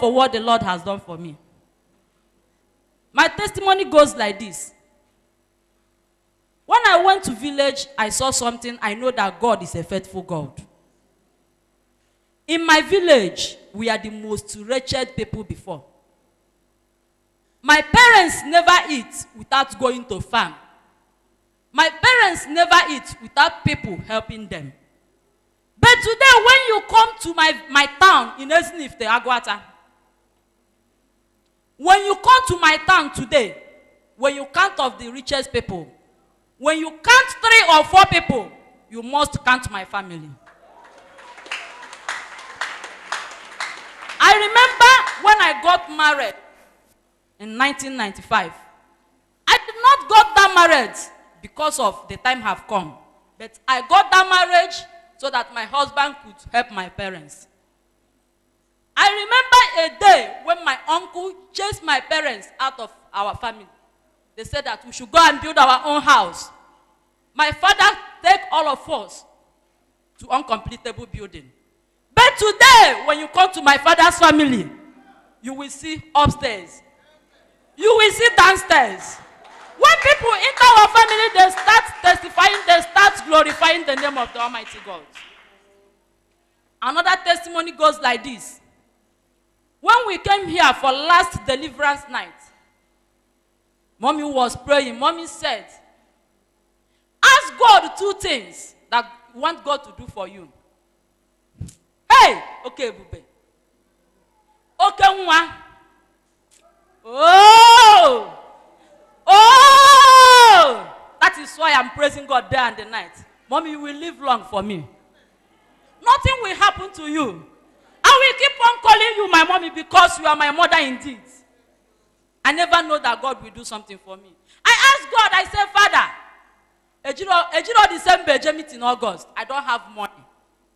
for what the Lord has done for me. My testimony goes like this. When I went to village, I saw something. I know that God is a faithful God. In my village, we are the most wretched people before. My parents never eat without going to farm. My parents never eat without people helping them. But today, when you come to my town in Ezinifte, Agwata, when you come to my town today, when you count of the richest people, when you count 3 or 4 people, you must count my family. I remember when I got married in 1995. I did not got that married because of the time have come. But I got that marriage so that my husband could help my parents. I remember a day when my uncle chased my parents out of our family. They said that we should go and build our own house. My father take all of us to uncompletable building. But today, when you come to my father's family, you will see upstairs. You will see downstairs. When people enter our family, they start testifying, they start glorifying the name of the Almighty God. Another testimony goes like this. When we came here for last deliverance night, Mommy was praying. Mommy said, ask God 2 things that you want God to do for you. Hey! Okay, Bube. Okay, Nwa. Oh! Oh! That is why I'm praising God day and the night. Mommy, you will live long for me. Nothing will happen to you. I will keep on calling you my mommy because you are my mother indeed. I never know that God will do something for me. I asked God, I said, Father, Ejiro December, Jamit in August, I don't have money.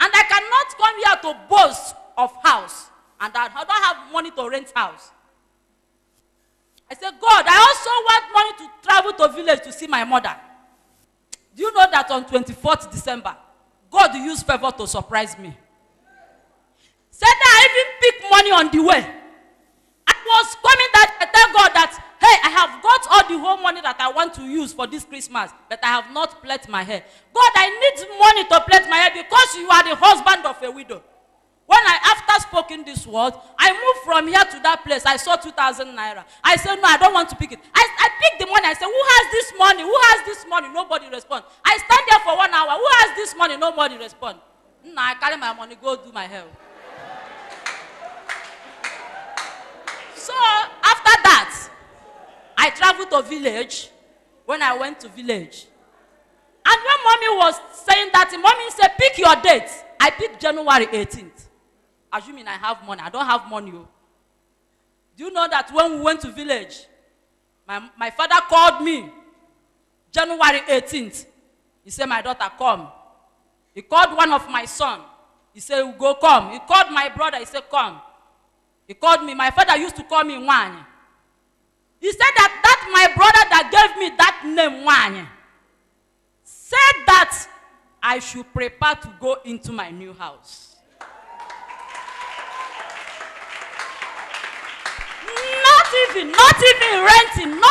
And I cannot come here to boast of house. And I don't have money to rent house. I said, God, I also want money to travel to village to see my mother. Do you know that on 24th December, God used favor to surprise me? Said that I even picked money on the way. I was coming that I tell God that, hey, I have got all the whole money that I want to use for this Christmas, but I have not plait my hair. God, I need money to plait my hair because you are the husband of a widow. When I, after spoken this word, I moved from here to that place. I saw 2,000 naira. I said, no, I don't want to pick it. I picked the money. I said, who has this money? Who has this money? Nobody respond. I stand there for 1 hour. Who has this money? Nobody respond. No, I carry my money, go do my hair. So, after that, I traveled to village. When I went to village, and when Mommy was saying that, Mommy said, pick your date. I picked January 18th. Assuming I have money. I don't have money. Do you know that when we went to village, my father called me January 18th. He said, my daughter, come. He called one of my son. He said, go come. He called my brother. He said, come. He called me. My father used to call me Wanye. He said that my brother that gave me that name, Wanye, said that I should prepare to go into my new house. Not even renting. My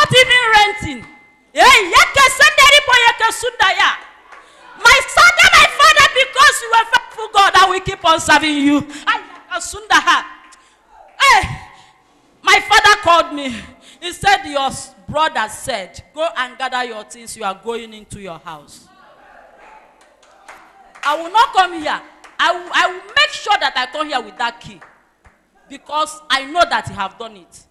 son and my father, because you are faithful God, I will keep on serving you. Hey, my father called me. He said, your brother said, go and gather your things. You are going into your house. I will not come here. I will make sure that I come here with that key. Because I know that he have done it.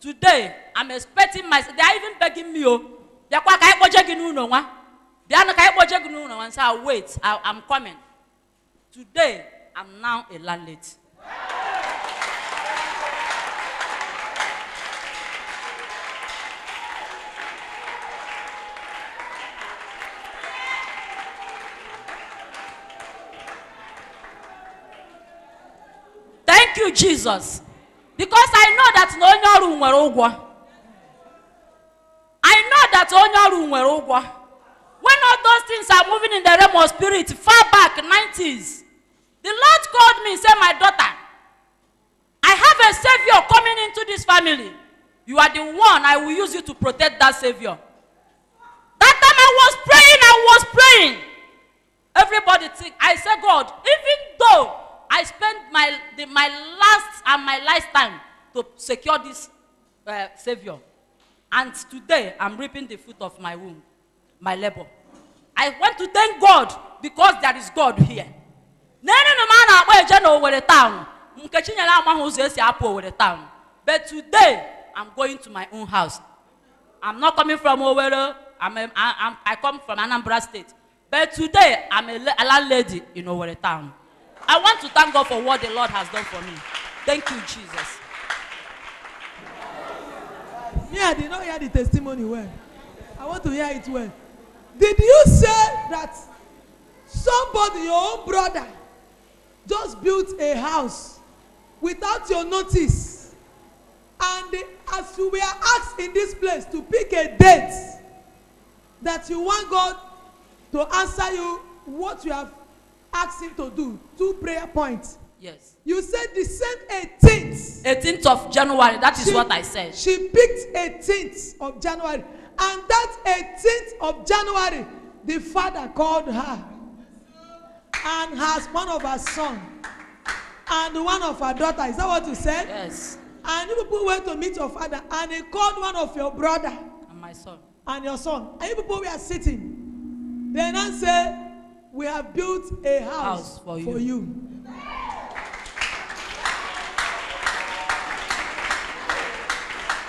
Today, I'm expecting myself. They are even begging me. So wait, I'm coming. Today, I'm now a landlady. Thank you, Jesus. Because I know that no one will. I know that no one will. When all those things are moving in the realm of spirit, far back, 90s, the Lord called me and said, my daughter, I have have a savior coming into this family. You are the one I will use you to protect that savior. That time I was praying. Everybody think, I said, God, even though I spent my last and my lifetime to secure this savior, and today I'm reaping the fruit of my womb, my labor. I want to thank God because there is God here. But today I'm going to my own house. I'm not coming from Owerri. I come from Anambra State. But today I'm a landlady in Owerri town. I want to thank God for what the Lord has done for me. Thank you, Jesus. Me, I did not hear the testimony well. I want to hear it well. Did you say that somebody, your own brother, just built a house without your notice? And as you were asked in this place to pick a date that you want God to answer you what you have asked him to do, 2 prayer points. Yes. You said the same 18th. 18th of January, that is what I said. She picked 18th of January. And that 18th of January, the father called her and has one of her sons and one of her daughters. Is that what you said? Yes. And you people went to meet your father and he called one of your brother And my son. and your son. And you people were sitting. Then I said, we have built a house for you.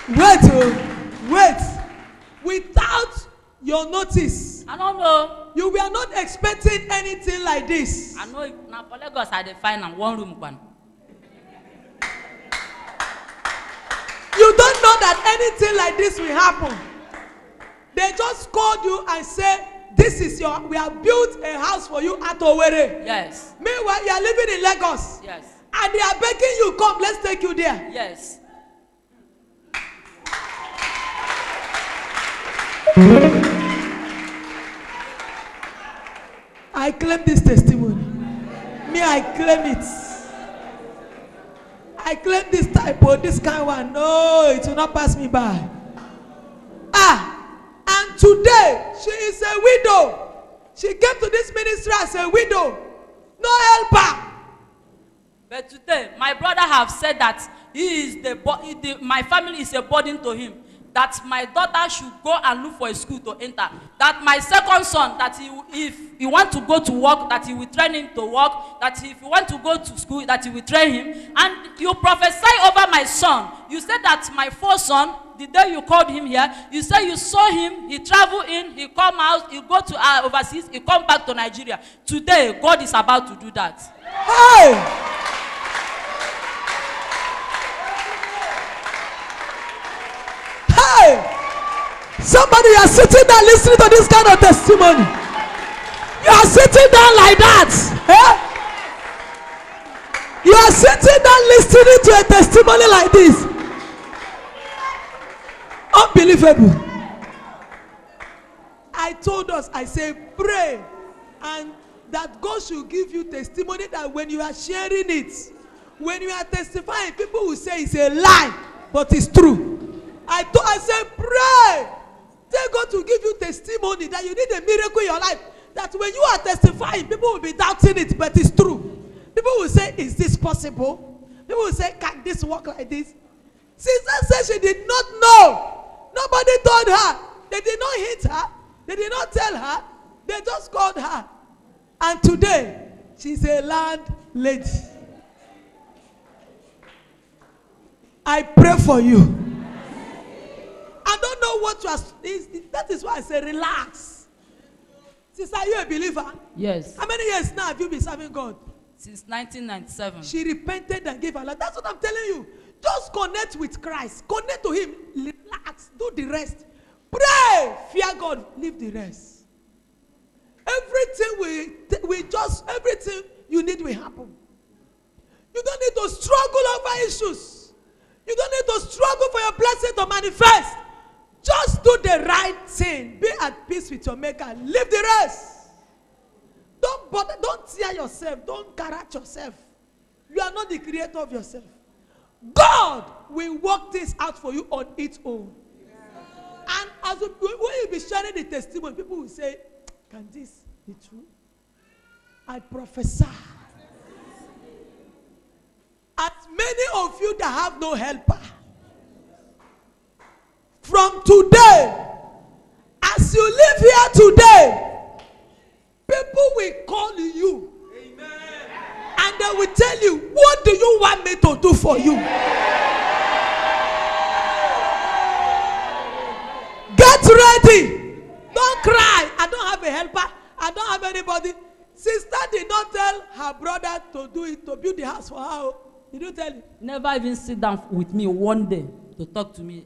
Wait. Without your notice, I don't know. you were not expecting anything like this. I know now for Lagos I define and 1 room one. You don't know that anything like this will happen. They just called you and said, this is we have built a house for you at Owerri. Yes. Meanwhile, you are living in Lagos. Yes. And they are begging you, come, let's take you there. Yes. I claim this testimony. Me, I claim it. I claim this type of this kind of one. No, it will not pass me by. And today she is a widow. She came to this ministry as a widow. No helper. But today, my brother have said that my family is a burden to him. That my daughter should go and look for a school to enter. That my second son, that if he want to go to work, that he will train him to work. That if he want to go to school, that he will train him. And you prophesy over my son. You said that my first son, the day you called him here, you said you saw him, he travel in, he come out, he go to overseas, he come back to Nigeria. Today, God is about to do that. Hey! Somebody, you are sitting there listening to this kind of testimony. You are sitting down like that. You are sitting down listening to a testimony like this. Unbelievable. I told us, I say, pray, and that God should give you testimony that when you are sharing it, when you are testifying, people will say it's a lie, but it's true. I said, pray. Tell God to give you testimony that you need a miracle in your life. That when you are testifying, people will be doubting it, but it's true. People will say, is this possible? People will say, can this work like this? Sister said she did not know. Nobody told her. They did not hit her. They did not tell her. They just called her. And today, she's a landlady. I pray for you. I don't know what you are. That is why I say relax. Sister, are you a believer? Yes. How many years now have you been serving God? Since 1997. She repented and gave her life. That's what I'm telling you. Just connect with Christ. Connect to Him. Relax. Do the rest. Pray. Fear God. Leave the rest. Everything you need will happen. You don't need to struggle over issues. You don't need to struggle for your blessing to manifest. Just do the right thing. Be at peace with your maker. Leave the rest. Don't bother. Don't tear yourself. Don't correct yourself. You are not the creator of yourself. God will work things out for you on its own. And as when you be sharing the testimony, people will say, can this be true? I prophesy. As many of you that have no helper, from today, as you live here today, people will call you. Amen. And they will tell you, what do you want me to do for you? Get ready. Don't cry. I don't have a helper. I don't have anybody. Sister did not tell her brother to do it, to build the house for her. Did you tell him? Never even sit down with me one day to talk to me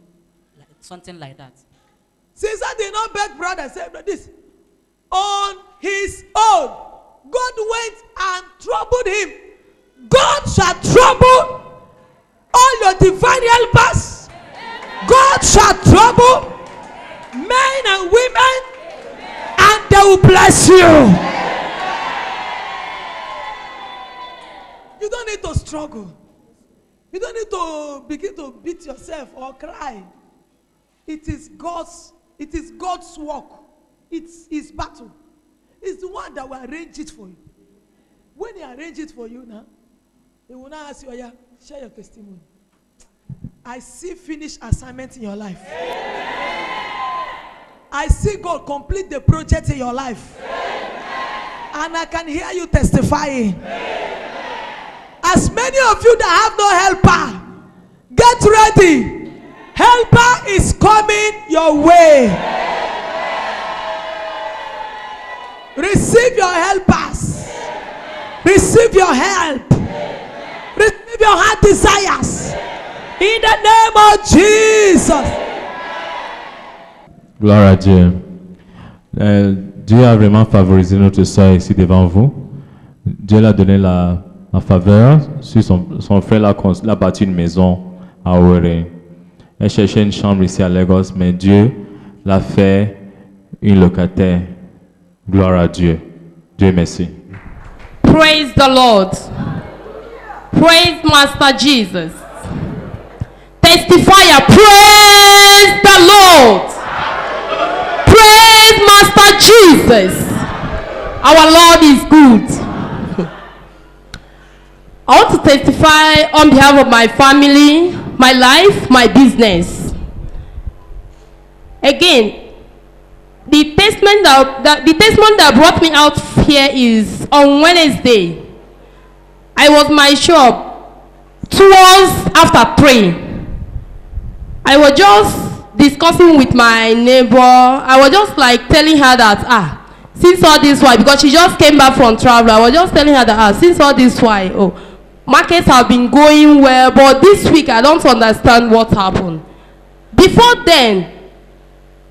like something like that. Sister did not beg brother, say this. On his own, God went and troubled him. God shall trouble all your divine helpers. God shall trouble men and women, and they will bless you. You don't need to struggle. You don't need to begin to beat yourself or cry. It is God's work. It's his battle. It's the one that will arrange it for you. When he arrange it for you now, he will not ask you, yeah, share your testimony. I see finished assignment in your life. I see God complete the project in your life. And I can hear you testifying. As many of you that have no helper, get ready. Helper is coming your way. Receive your helpers. Receive your help. Receive your heart desires. In the name of Jesus. Gloire à Dieu. Dieu a vraiment favorisé notre soeur ici devant vous. Dieu l'a donné la faveur sur son frère l'a bâti une maison à Owerri. Elle cherchait une chambre ici à Lagos, mais Dieu l'a fait une locataire. Gloire à Dieu. Dieu merci. Praise the Lord. Praise Master Jesus. Testifier, praise the Lord. Praise Master Jesus. Our Lord is good. I want to testify on behalf of my family, my life, my business. Again, the testimony that brought me out here is on Wednesday. I was in my shop 2 hours after praying. I was just discussing with my neighbor. I was just like telling her that, since all this while, because she just came back from travel, I was just telling her that, since all this while, markets have been going well, but this week I don't understand what happened. Before then,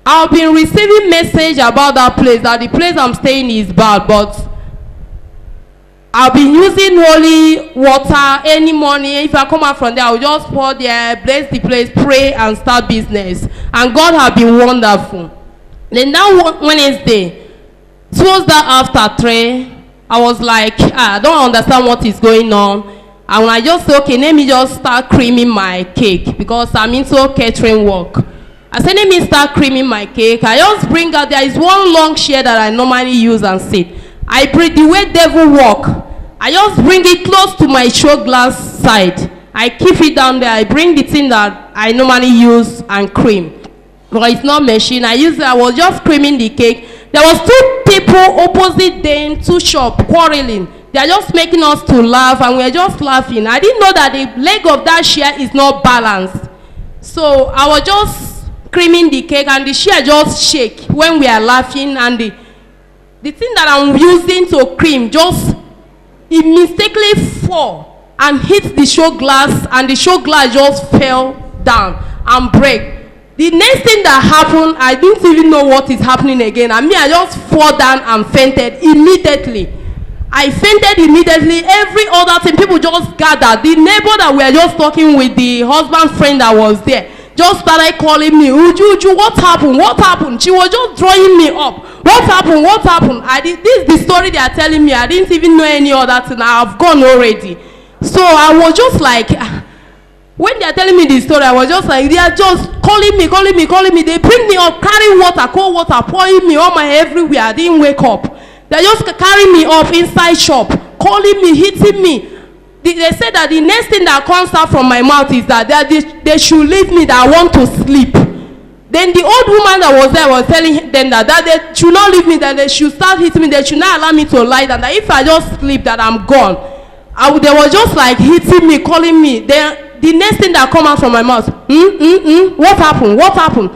I've been receiving message about that place, that the place I'm staying is bad, but I've been using holy water any morning. If I come out from there, I will just pour there, bless the place, pray, and start business. And God has been wonderful. Then that Wednesday, towards that after 3, I was like, I don't understand what is going on. And I just said, okay, let me just start creaming my cake, because I'm into catering work. I said, let me start creaming my cake. I just bring out, there is one long chair that I normally use and sit. I bring the way devil walk. I just bring it close to my show glass side. I keep it down there. I bring the thing that I normally use and cream. But it's not machine. I was just creaming the cake. There was 2 people opposite them, 2 shops quarreling. They are just making us to laugh, and we are just laughing. I didn't know that the leg of that chair is not balanced. So I was just creaming the cake, and the chair just shake when we are laughing, and the thing that I'm using to cream just it mistakenly fall and hit the show glass, and the show glass just fell down and break. The next thing that happened, I didn't even know what is happening again. I just fall down and fainted immediately. I fainted immediately. Every other thing, people just gathered. The neighbor that we were just talking with, the husband friend that was there, just started calling me, Uju, what happened? What happened? She was just drawing me up. What happened? What happened? This is the story they are telling me. I didn't even know any other thing. I have gone already. So I was just like, When they are telling me the story, I was just like, they are just calling me. They bring me up, carry water, cold water, pouring me on my everywhere. I didn't wake up. They just carry me up inside shop, calling me, hitting me. They said that the next thing that comes out from my mouth is that they should leave me, that I want to sleep. Then the old woman that was there was telling them that they should not leave me, that they should start hitting me, they should not allow me to lie down, that if I just sleep, that I'm gone. They were just like hitting me, calling me. Then the next thing that come out from my mouth, what happened?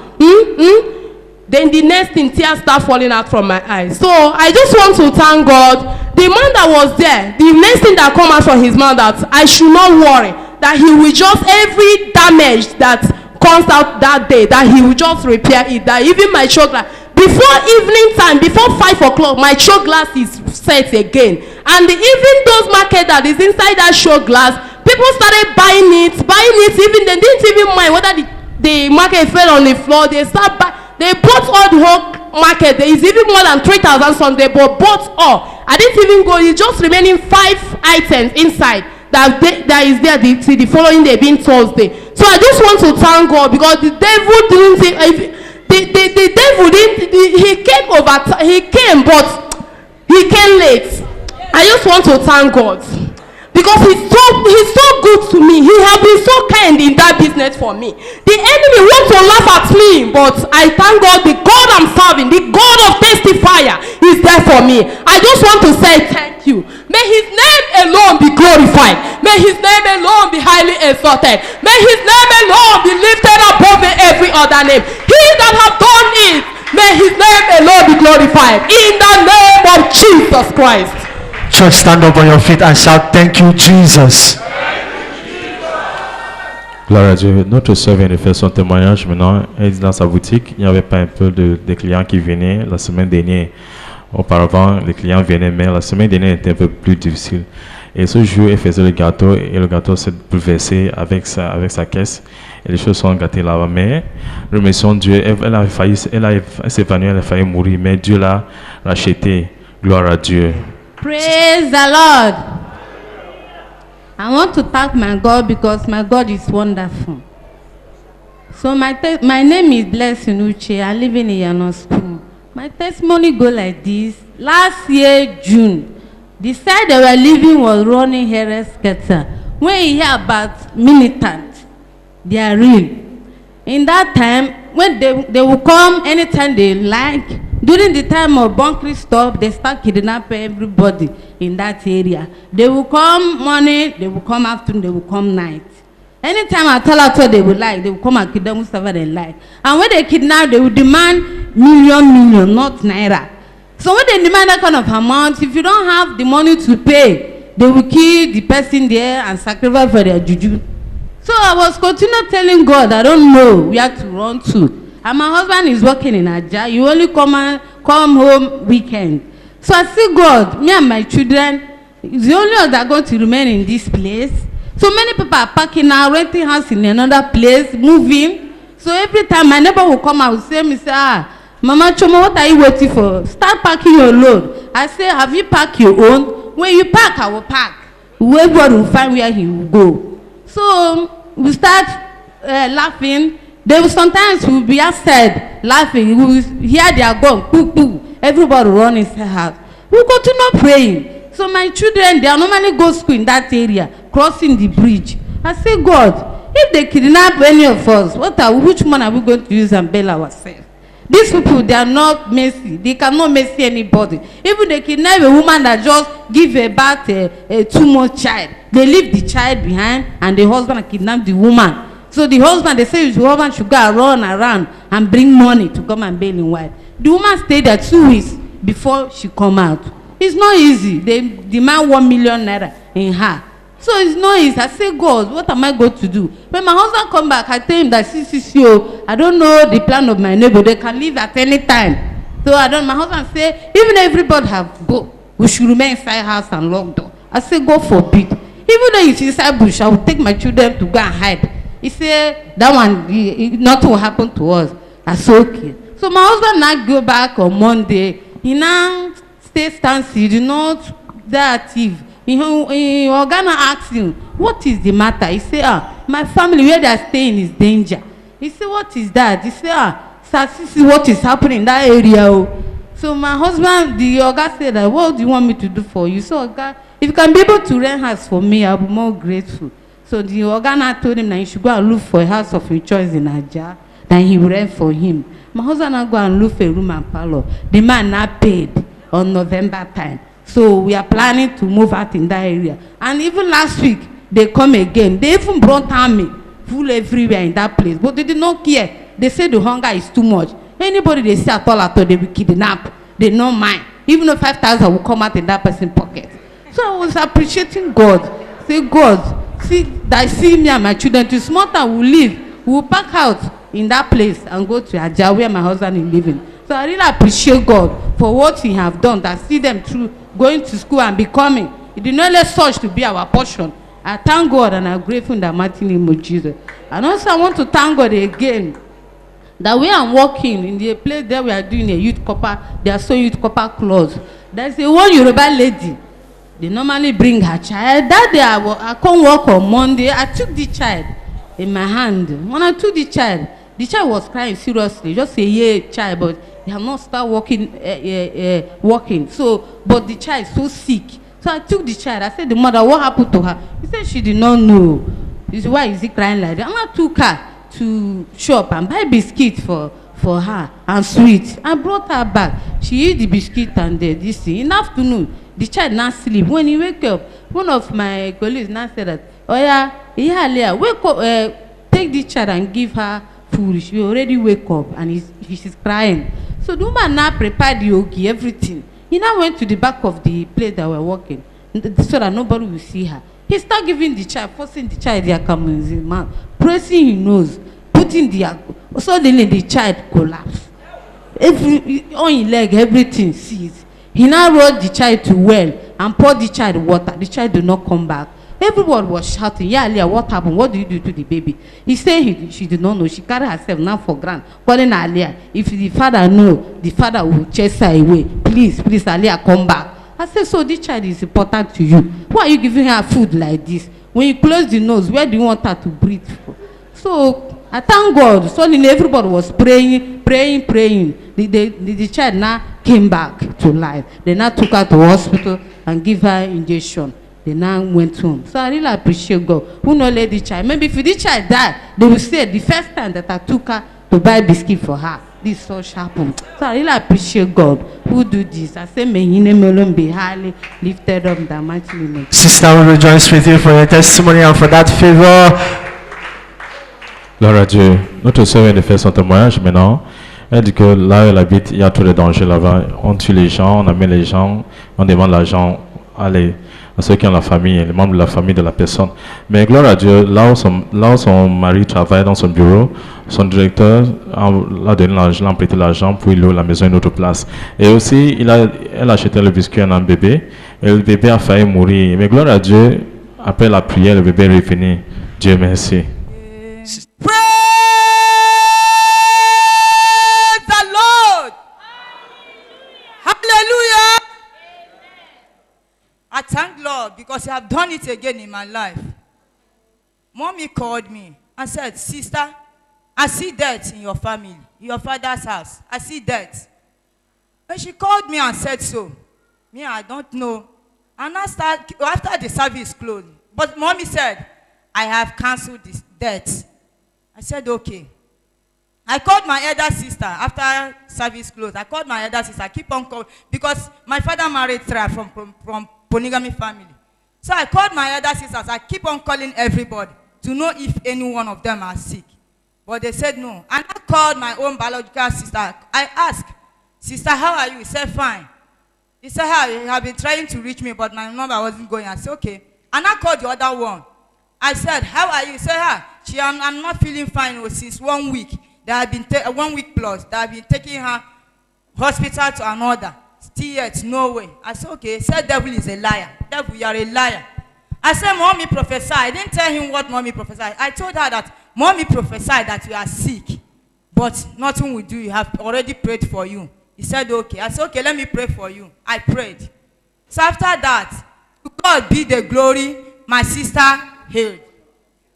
Then the next thing, tears start falling out from my eyes. So I just want to thank God. The man that was there, the next thing that come out from his mouth, that I should not worry, that he will just, every damage that comes out that day, that he will just repair it. That even my show glass, before evening time, before 5 o'clock, my show glass is set again. And even those market that is inside that show glass, people started buying it. Even they didn't even mind whether the market fell on the floor. They bought all the whole market. There is even more than 3,000 songs. They bought all. I didn't even go. It's just remaining 5 items inside that is there the following day, being Thursday. So I just want to thank God, because the devil didn't. The devil didn't. He came, but he came late. I just want to thank God, because he's so good to me. He has been so kind in that business for me. The enemy wants to laugh at me, but I thank God, the God I'm serving, the God of testifier, is there for me. I just want to say thank you. May his name alone be glorified. May his name alone be highly exalted. May his name alone be lifted above every other name. He that have done it, may his name alone be glorified. In the name of Jesus Christ. Church, stand up on your feet and shout, thank you, Jesus. Gloire à Dieu. Notre soeur vient de faire son témoignage maintenant. Elle dit dans sa boutique, il n'y avait pas un peu de clients qui venaient la semaine dernière. Auparavant, les clients venaient, mais la semaine dernière était un peu plus difficile. Et ce jour, elle faisait le gâteau, et le gâteau s'est bouleversé avec sa caisse. Et les choses sont gâtées là-bas. Mais, remercions Dieu, elle s'est évanouie, elle a failli mourir, mais Dieu l'a racheté. Gloire à Dieu. Praise the Lord. I want to thank my God, because my God is wonderful. So my name is Blessing Uche. I live in Iyanoskun. My testimony go like this. Last year, June, the side they were living was running Heres Ketzer. When you hear about militants, they are real. In that time, when they will come anytime they like, during the time of bunkering stuff, they start kidnapping everybody in that area. They will come morning, they will come afternoon, they will come night. Anytime I tell her what they would like, they will come and kidnap whatever they like. And when they kidnap, they will demand million, not naira. So when they demand that kind of amount, if you don't have the money to pay, they will kill the person there and sacrifice for their juju. So I was continuing telling God, I don't know where to run to. And my husband is working in Aja. You only come home weekend. So I say, God, me and my children, the only ones that are going to remain in this place. So many people are packing now, renting house in another place, moving. So every time my neighbor will come, I will say, Mama Choma, what are you waiting for? Start packing your load. I say, have you packed your own? When you pack, I will pack. Everybody will find where he will go. So we start laughing. They will sometimes will be outside laughing. We will hear their gun, poo. Everybody run inside house. We continue praying. So my children, they normally go to school in that area, crossing the bridge. I say, God, if they kidnap any of us, which one are we going to use and bail ourselves? These people, they are not mercy. They cannot mercy anybody. Even they kidnap a woman that just give a birth a 2-month child. They leave the child behind, and the husband kidnap the woman. So the husband, they say the husband should go run around and bring money to come and bail him wife. The woman stayed there 2 weeks before she come out. It's not easy. They demand 1 million naira in her. So it's not easy. I say, God, what am I going to do? When my husband come back, I tell him that, I don't know the plan of my neighbor. They can leave at any time. So my husband say, even if everybody have go, we should remain inside house and lock door. I say, God forbid. Even though it's inside bush, I will take my children to go and hide. He said, that one, nothing will happen to us. I said, okay. So my husband now go back on Monday. He now stays standstill. He did not that active. He Organa asked him, what is the matter? He said, my family where they are staying is danger. He said, what is that? He said, sir, this is what is happening in that area. Oh. So my husband, the Oga said, that, what do you want me to do for you? So Oga, if you can be able to rent house for me, I'll be more grateful. So the Oga now told him that he should go and look for a house of his choice in Ajah. Then he will rent for him. My husband now go and look for a room and parlor. The man now paid on November time. So we are planning to move out in that area. And even last week, they come again. They even brought army full everywhere in that place. But they did not care. They say the hunger is too much. Anybody they see at all, they will kidnap. They don't mind. Even though 5,000 will come out in that person's pocket. So I was appreciating God. Say, God, see that I see me and my children. To small time we leave. We will pack out in that place and go to Ajah where my husband is living. So I really appreciate God for what He have done. That see them through going to school and becoming. He did not let such to be our portion. I thank God and I'm grateful in the mighty name of Jesus. And also I want to thank God again that we are working in the place there we are doing a youth copper. They are sewing youth copper clothes. There's a one Yoruba lady. They normally bring her child. That day I come work on Monday. I took the child in my hand. When I took the child was crying seriously. Just a year child, but he have not started walking. So, but the child is so sick. So I took the child. I said, the mother, what happened to her? He said she did not know. He said, why is he crying like that? And I took her to shop and buy biscuit for her and sweet. I brought her back. She ate the biscuit and this thing. In the afternoon, the child now sleep. When he wake up, one of my colleagues now said that, oh yeah, wake up, take the child and give her food. She already wake up and she's crying. So the woman now prepared the yogi, everything. He now went to the back of the place that we're working so that nobody will see her. He started giving the child, forcing the child their camel in his mouth, pressing his nose, putting the suddenly the child collapsed. On his leg, everything seized. He now rolled the child to well and poured the child water. The child did not come back. Everyone was shouting, yeah, Aliyah, what happened? What did you do to the baby? He said she did not know. She carried herself now for granted, calling Aliyah. If the father know, the father will chase her away. Please, Aliyah, come back. I said, so this child is important to you. Why are you giving her food like this? When you close the nose, where do you want her to breathe for? So I thank God. Suddenly everybody was praying. The child now came back to life. They now took her to hospital and give her injection. They now went home. So I really appreciate God who not let the child. Maybe if the child died, they will say the first time that I took her to buy biscuit for her, this such happened. So I really appreciate God who do this. I say may His name alone be highly lifted up in the mighty name. Sister, we rejoice with you for your testimony and for that favor. Gloire à Dieu. Notre sœur vient de faire son témoignage maintenant. Elle dit que là où elle habite, il y a trop de dangers là-bas. On tue les gens, on amène les gens, on demande l'argent à ceux qui ont la famille, les membres de la famille de la personne. Mais gloire à Dieu, là où son mari travaille dans son bureau, son directeur l'a donné l'argent, l'a prêté l'argent pour il loue la maison à une autre place. Et aussi, elle a acheté le biscuit à un bébé, et le bébé a failli mourir. Mais gloire à Dieu, après la prière, le bébé est revenu. Dieu merci. I thank Lord because He have done it again in my life. Mommy called me and said, sister, I see death in your family, in your father's house. I see death. And she called me and said so. Me, I don't know. And after the service closed. But mommy said, I have canceled this death. I said, okay. I called my elder sister after service closed. I called my elder sister. I keep on calling because my father married three from polygamy family. So I called my elder sisters. I keep on calling everybody to know if any one of them are sick. But they said no. And I called my own biological sister. I asked, sister, how are you? He said, fine. He said, how? You have been trying to reach me, but my number wasn't going. I said, okay. And I called the other one. I said, how are you? He said, I'm not feeling fine since 1 week. They have been 1 week plus. They have been taking her hospital to another. Still yet, no way. I said, okay. He said, devil is a liar. Devil, you are a liar. I said, mommy prophesied. I didn't tell him what mommy prophesied. I told her that mommy prophesied that you are sick, but nothing will do. You have already prayed for you. He said, okay. I said, okay, let me pray for you. I prayed. So after that, to God be the glory, my sister healed.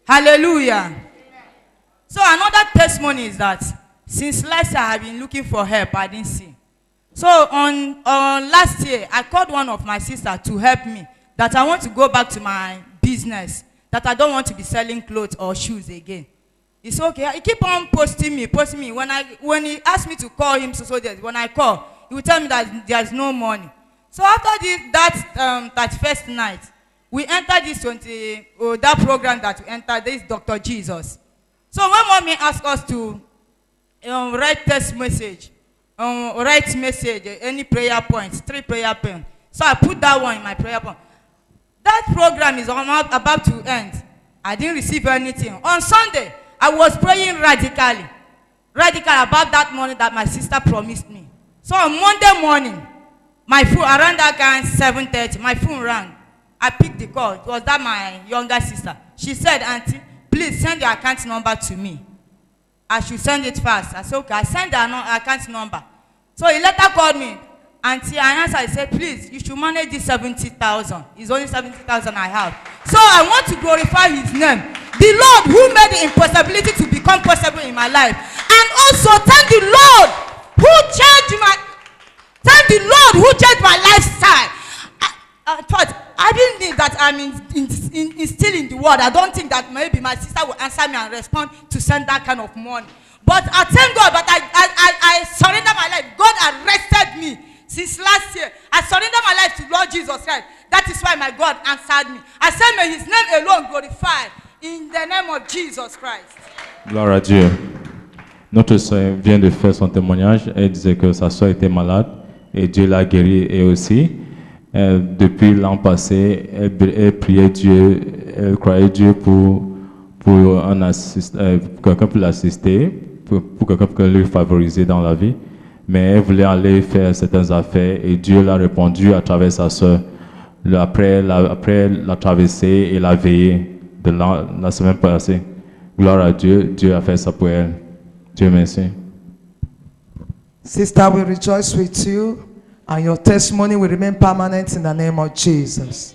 Hallelujah. So another testimony is that since last year I have been looking for help, I didn't see. So on last year, I called one of my sisters to help me, that I want to go back to my business, that I don't want to be selling clothes or shoes again. It's okay. He keep on posting me. When he asked me to call him, when I call, he will tell me that there's no money. So after that first night, we entered this that program that we entered, this Dr. Jesus. So when mommy asked us to write text message, any prayer points, 3 prayer points. So I put that one in my prayer point. That program is about to end. I didn't receive anything. On Sunday, I was praying radically about that money that my sister promised me. So on Monday morning, my phone, around that kind 7:30, my phone rang. I picked the call. It was that my younger sister. She said, "Auntie, please send your account number to me. I should send it fast." I said, "Okay." I sent the account number. So he later called me. Auntie, I answered. I said, "Please, you should manage this 70,000. It's only 70,000 I have." So I want to glorify his name. The Lord who made the impossibility to become possible in my life. And also thank the Lord who changed my lifestyle. I thought, I didn't think that I'm still in the world. I don't think that maybe my sister will answer me and respond to send that kind of money. But I thank God, but I surrender my life. God arrested me since last year. I surrender my life to Lord Jesus Christ. That is why my God answered me. I said, may his name alone glorified in the name of Jesus Christ. Gloire à Dieu. Notre soeur vient de faire son témoignage. Elle disait que sa soeur était malade et Dieu l'a guérie et aussi. Depuis l'an passé, elle priait Dieu, elle croyait Dieu pour quelqu'un pour l'assister, pour quelqu'un pour le favoriser dans la vie. Mais elle voulait aller faire certaines affaires et Dieu l'a répondu à travers sa soeur. Après la traversée et la veillée de la semaine passée. Gloire à Dieu, Dieu a fait ça pour elle. Dieu merci. Sister, we rejoice with you, and your testimony will remain permanent in the name of Jesus.